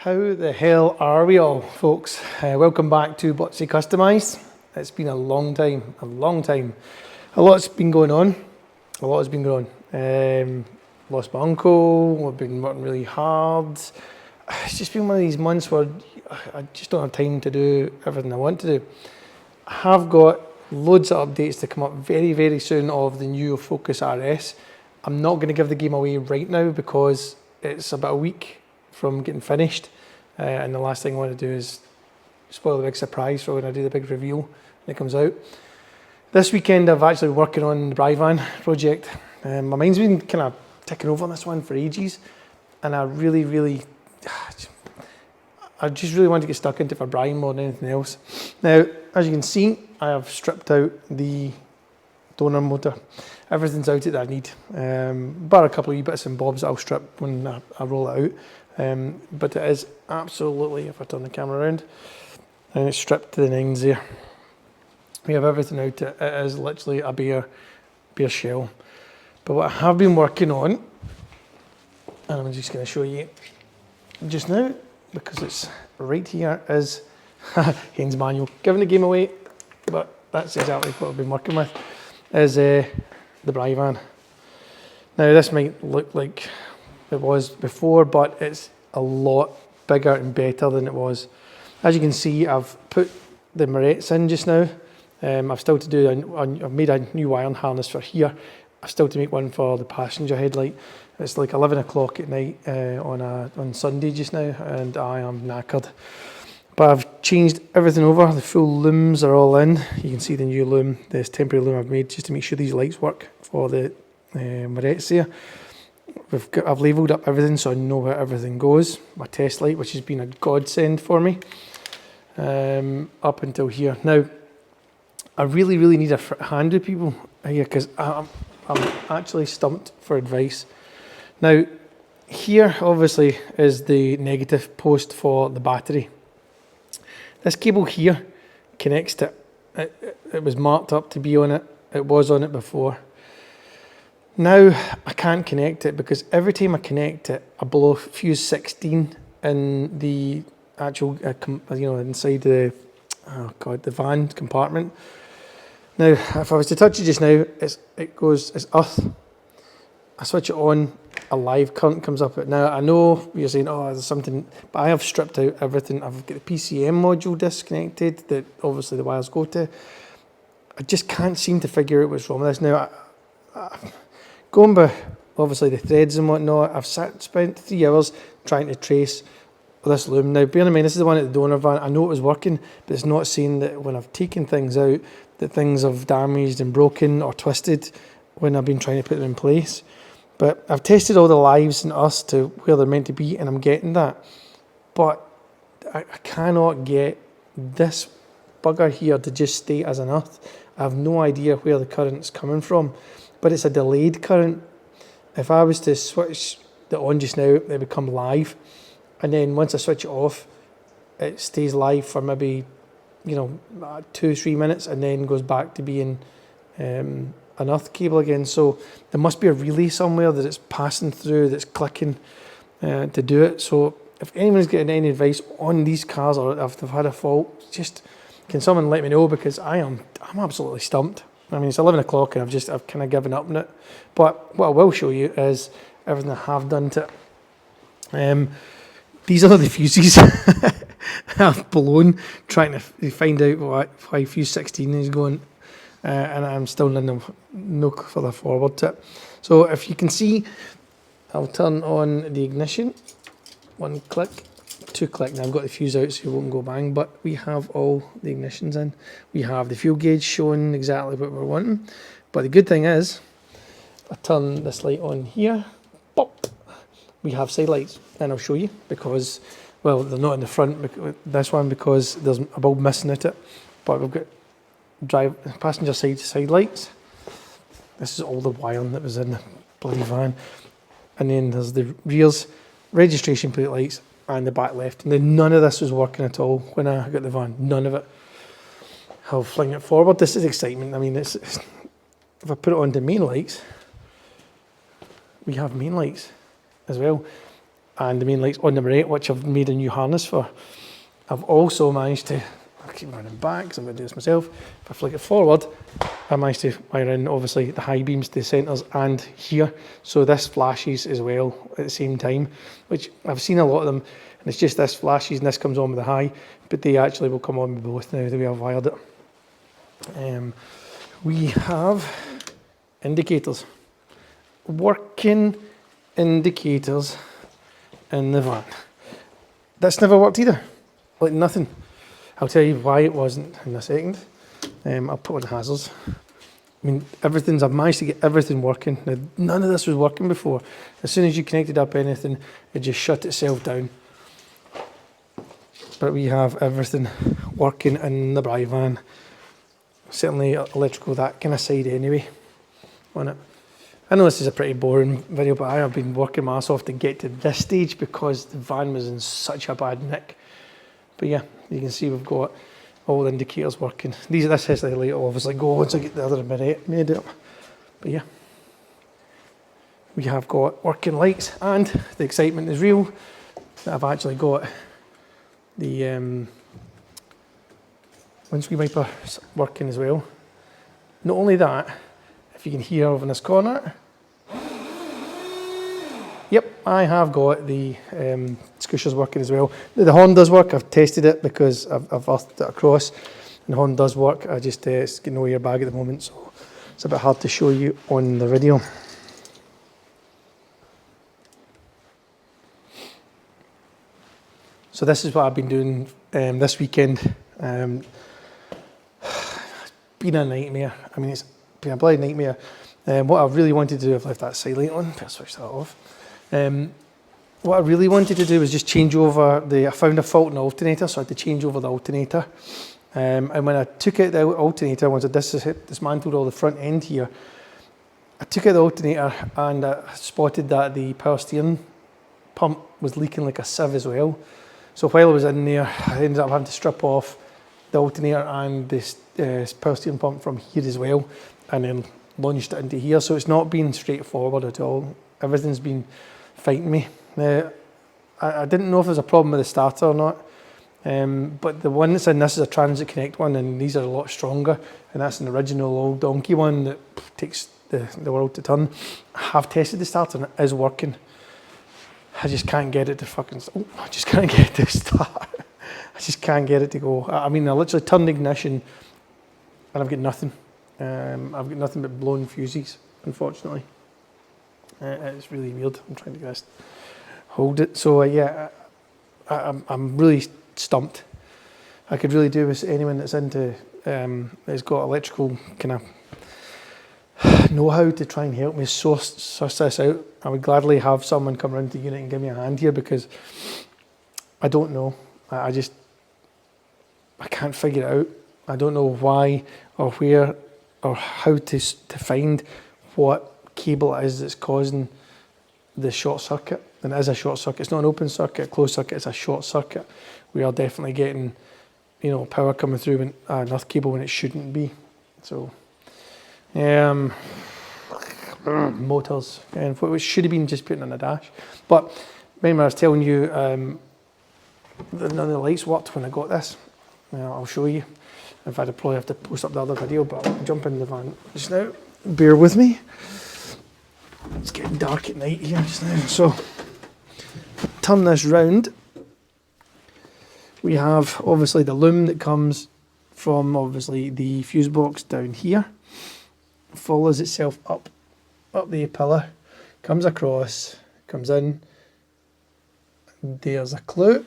How the hell are we all, folks? Welcome back to Botsy Customised. It's been a long time. A lot's been going on. Lost my uncle, I've been working really hard. It's just been one of these months where I just don't have time to do everything I want to do. I have got loads of updates to come up very, very soon of the new Focus RS. I'm not going to give the game away right now because it's about a week from getting finished, and the last thing I want to do is spoil the big surprise for when I do the big reveal when it comes out. This weekend I've actually been working on the BriVan project. My mind's been kind of ticking over on this one for ages, and I just really want to get stuck into it for Brian more than anything else. Now, as you can see, I have stripped out the donor motor. Everything's out that I need, bar a couple of wee bits and bobs that I'll strip when I roll it out. But it is absolutely, if I turn the camera around, and it's stripped to the nines there. We have everything out. It is literally a bare shell. But what I have been working on, and I'm just going to show you just now, because it's right here, is Haynes manual. Giving the game away, but that's exactly what I've been working with, is the BriVan. Now this might look like it was before, but it's a lot bigger and better than it was. As you can see, I've put the morettes in just now. I've still to do, I've made a new wiring harness for here. I've still to make one for the passenger headlight. It's like 11 o'clock at night on Sunday just now, and I am knackered. But I've changed everything over. The full looms are all in. You can see the new loom, this temporary loom I've made just to make sure these lights work for the morettes there. I've labelled up everything so I know where everything goes. My test light, which has been a godsend for me, up until here. Now, I really need a hand with people here because I'm actually stumped for advice. Now, here obviously is the negative post for the battery. This cable here connects to it. It was marked up to be on it. It was on it before. Now I can't connect it because every time I connect it, I blow fuse 16 in the actual, inside the van compartment. Now, if I was to touch it just now, it's earth. I switch it on, a live current comes up. Now I know you're saying, oh, there's something, but I have stripped out everything. I've got the PCM module disconnected that obviously the wires go to. I just can't seem to figure out what's wrong with this. Now, going by obviously the threads and whatnot, I've spent 3 hours trying to trace this loom. Now, bear in mind, this is the one at the donor van. I know it was working, but it's not saying that when I've taken things out, that things have damaged and broken or twisted when I've been trying to put them in place. But I've tested all the lives and us to where they're meant to be, and I'm getting that. But I cannot get this bugger here to just stay as an earth. I have no idea where the current's coming from, but it's a delayed current. If I was to switch it on just now, it would become live. And then once I switch it off, it stays live for maybe 2-3 minutes and then goes back to being an earth cable again. So there must be a relay somewhere that it's passing through, that's clicking to do it. So if anyone's getting any advice on these cars, or if they've had a fault, just can someone let me know, because I'm absolutely stumped. I mean, it's 11 o'clock and I've kind of given up on it. But what I will show you is everything I have done to it. These are the fuses I've blown trying to find out why fuse 16 is going, and I'm still no further forward to it. So if you can see, I'll turn on the ignition. 1 click, 2 click. Now I've got the fuse out so it won't go bang, but we have all the ignitions in. We have the fuel gauge showing exactly what we're wanting. But the good thing is, I turn this light on here, pop, we have side lights, and I'll show you because, well, they're not in the front, this one, because there's a bulb missing at it. But we've got passenger side lights. This is all the wiring that was in the bloody van. And then there's the rears, registration plate lights, and the back left. And then none of this was working at all when I got the van. None of it. I'll fling it forward. This is excitement. I mean, if I put it on to main lights, we have main lights as well. and the main light's on number 8, which I've made a new harness for. I've also managed to, I keep running back because I'm going to do this myself. If I flick it forward, I managed to wire in obviously the high beams to the centres and here. So this flashes as well at the same time, which I've seen a lot of them, and it's just this flashes and this comes on with the high, but they actually will come on with both now the way I've wired it. We have indicators, working indicators in the van. That's never worked either, like nothing. I'll tell you why it wasn't in a second. I'll put on hazards. I mean, I've managed to get everything working. Now, none of this was working before. As soon as you connected up anything, it just shut itself down. But we have everything working in the BriVan. Certainly electrical, that kind of side anyway, on it. I know this is a pretty boring video, but I have been working my ass off to get to this stage because the van was in such a bad nick. But yeah, you can see we've got all the indicators working. This has the light obviously go once I get the other made up. But yeah, we have got working lights, and the excitement is real that I've actually got the windscreen wiper working as well. Not only that, if you can hear over in this corner, yep, I have got the squishers working as well. The horn does work. I've tested it because I've earthed it across, and the horn does work. I just it's getting no airbag at the moment, so it's a bit hard to show you on the video. So this is what I've been doing this weekend. It's been a nightmare. I mean, it's been a bloody nightmare. What I really wanted to do, I've left that side light on, I'll switch that off. What I really wanted to do was just change over I found a fault in the alternator, so I had to change over the alternator. And when I took out the alternator, once I dismantled all the front end here, I took out the alternator and I spotted that the power steering pump was leaking like a sieve as well. So while I was in there, I ended up having to strip off the alternator and this power steering pump from here as well, and then launched it into here. So it's not been straightforward at all. Everything's been fighting me. I didn't know if there's a problem with the starter or not, but the one that's in this is a Transit Connect one, and these are a lot stronger, and that's an original old donkey one that takes the world to turn. I have tested the starter and it is working. I just can't get it to I just can't get it to start. I just can't get it to go. I mean, I literally turned the ignition and I've got nothing. I've got nothing but blown fuses, unfortunately. It's really weird. I'm trying to just hold it. So yeah, I'm really stumped. I could really do with anyone that's into, that's got electrical kind of know-how to try and help me suss this out. I would gladly have someone come around to the unit and give me a hand here, because I don't know. I can't figure it out. I don't know why or where or how to find what cable it is that's causing the short circuit. And it is a short circuit. It's not an open circuit, a closed circuit, it's a short circuit. We are definitely getting, power coming through when, enough cable when it shouldn't be. So, motors, and what should have been just putting on a dash. But remember I was telling you that none of the lights worked when I got this. I'll show you. In fact, I'll probably have to post up the other video, but I'll jump in the van just now. Bear with me. It's getting dark at night here just now. So, turn this round. We have obviously the loom that comes from obviously the fuse box down here. Follows itself up the pillar, comes across, comes in. There's a clue.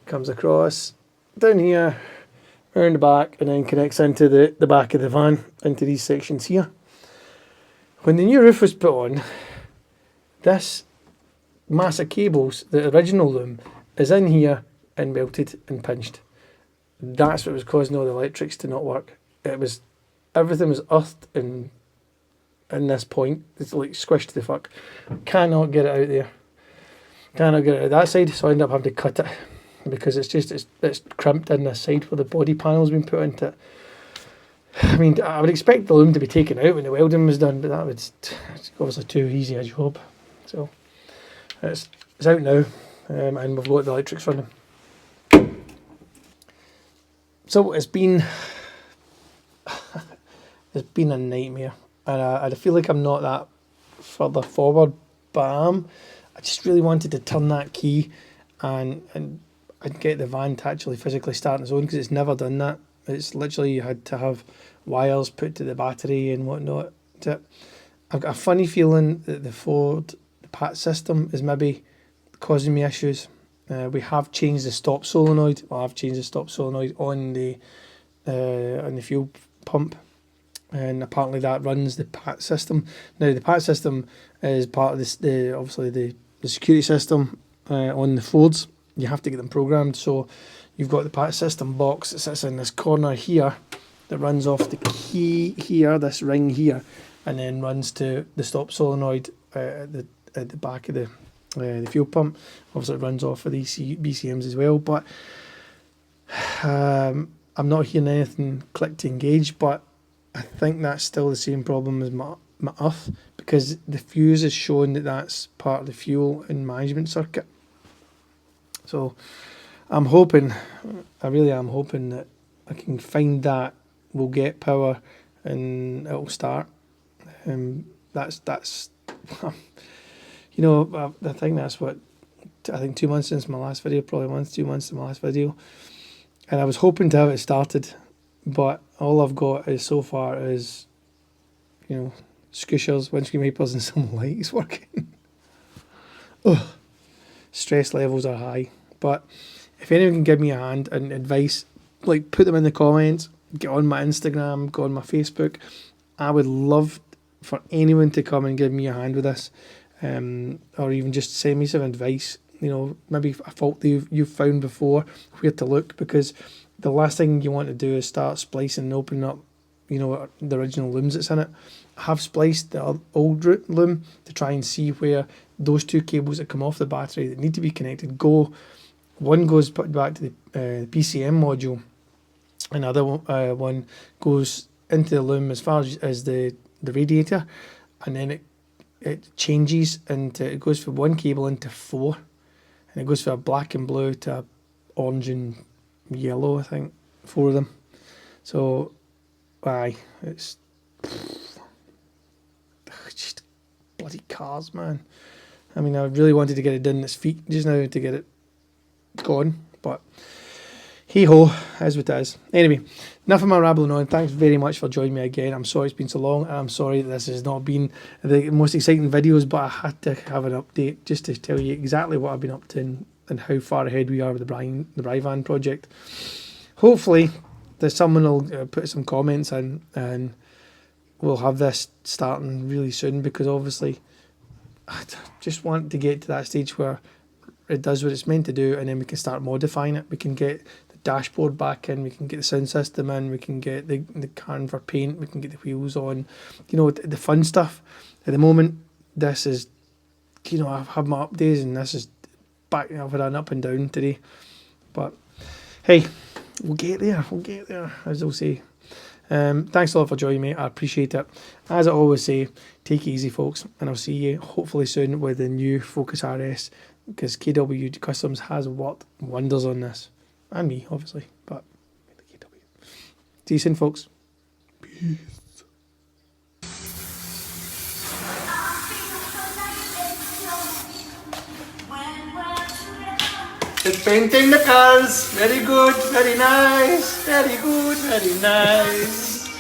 Comes across down here, around the back, and then connects into the back of the van, into these sections here. When the new roof was put on, this mass of cables, the original loom, is in here and melted and pinched. That's what was causing all the electrics to not work. Everything was earthed in this point. It's like squished to the fuck. Cannot get it out there. Cannot get it out that side, so I ended up having to cut it, because it's crimped in this side where the body panel's been put into it. I mean, I would expect the loom to be taken out when the welding was done, but it's obviously too easy a job. So it's It's out now, and we've got the electrics running. So it's been a nightmare, and I feel like I'm not that further forward, but I am. I just really wanted to turn that key and get the van to actually physically start on its own, because it's never done that. It's literally you had to have wires put to the battery and whatnot. I've got a funny feeling that the PAT system is maybe causing me issues. We have changed the stop solenoid. Well, I've changed the stop solenoid on the fuel pump, and apparently that runs the PAT system. Now the PAT system is part of this, obviously the security system on the Fords. You have to get them programmed. So you've got the PAT system box that sits in this corner here that runs off the key here, this ring here, and then runs to the stop solenoid at the back of the fuel pump. Obviously it runs off of these BCMs as well, but I'm not hearing anything click to engage, but I think that's still the same problem as my earth, because the fuse is showing that that's part of the fuel and management circuit. So I'm hoping, I really am hoping that I can find that, we'll get power and it'll start. That's you know, I think that's what, I think 2 months since my last video, probably 2 months since my last video, and I was hoping to have it started, but all I've got is so far is, you know, scushers, windscreen wipers and some lights working. Ugh. Stress levels are high, but if anyone can give me a hand and advice, like put them in the comments, get on my Instagram, go on my Facebook. I would love for anyone to come and give me a hand with this, or even just send me some advice, you know, maybe a fault that you've found before, where to look, because the last thing you want to do is start splicing and opening up, you know, the original looms that's in it. I have spliced the old loom to try and see where those two cables that come off the battery that need to be connected go. One goes put back to the PCM module, and the other one goes into the loom as far as the radiator, and then it changes into, it goes from one cable into four, and it goes from a black and blue to a orange and yellow, I think, 4 of them. So aye, it's just bloody cars, man. I mean, I really wanted to get it done this week just now to get it gone, but hey ho, as it is. Anyway, enough of my rambling on. Thanks very much for joining me again. I'm sorry it's been so long, and I'm sorry that this has not been the most exciting videos, but I had to have an update just to tell you exactly what I've been up to and how far ahead we are with the BriVan project. Hopefully someone will put some comments in and we'll have this starting really soon, because obviously I just want to get to that stage where it does what it's meant to do, and then we can start modifying it. We can get the dashboard back in, we can get the sound system in, we can get the can for paint, we can get the wheels on, you know, the fun stuff. At the moment, this is, you know, I've had my up days, and this is back, I've had an up and down today, but hey, we'll get there, as they'll say. Thanks a lot for joining me, I appreciate it. As I always say, take it easy folks, and I'll see you hopefully soon with the new Focus RS, because KW Customs has worked wonders on this, and me obviously, but KW. See you soon folks. Peace. It's painting the cars. Very good, very nice, very good, very nice.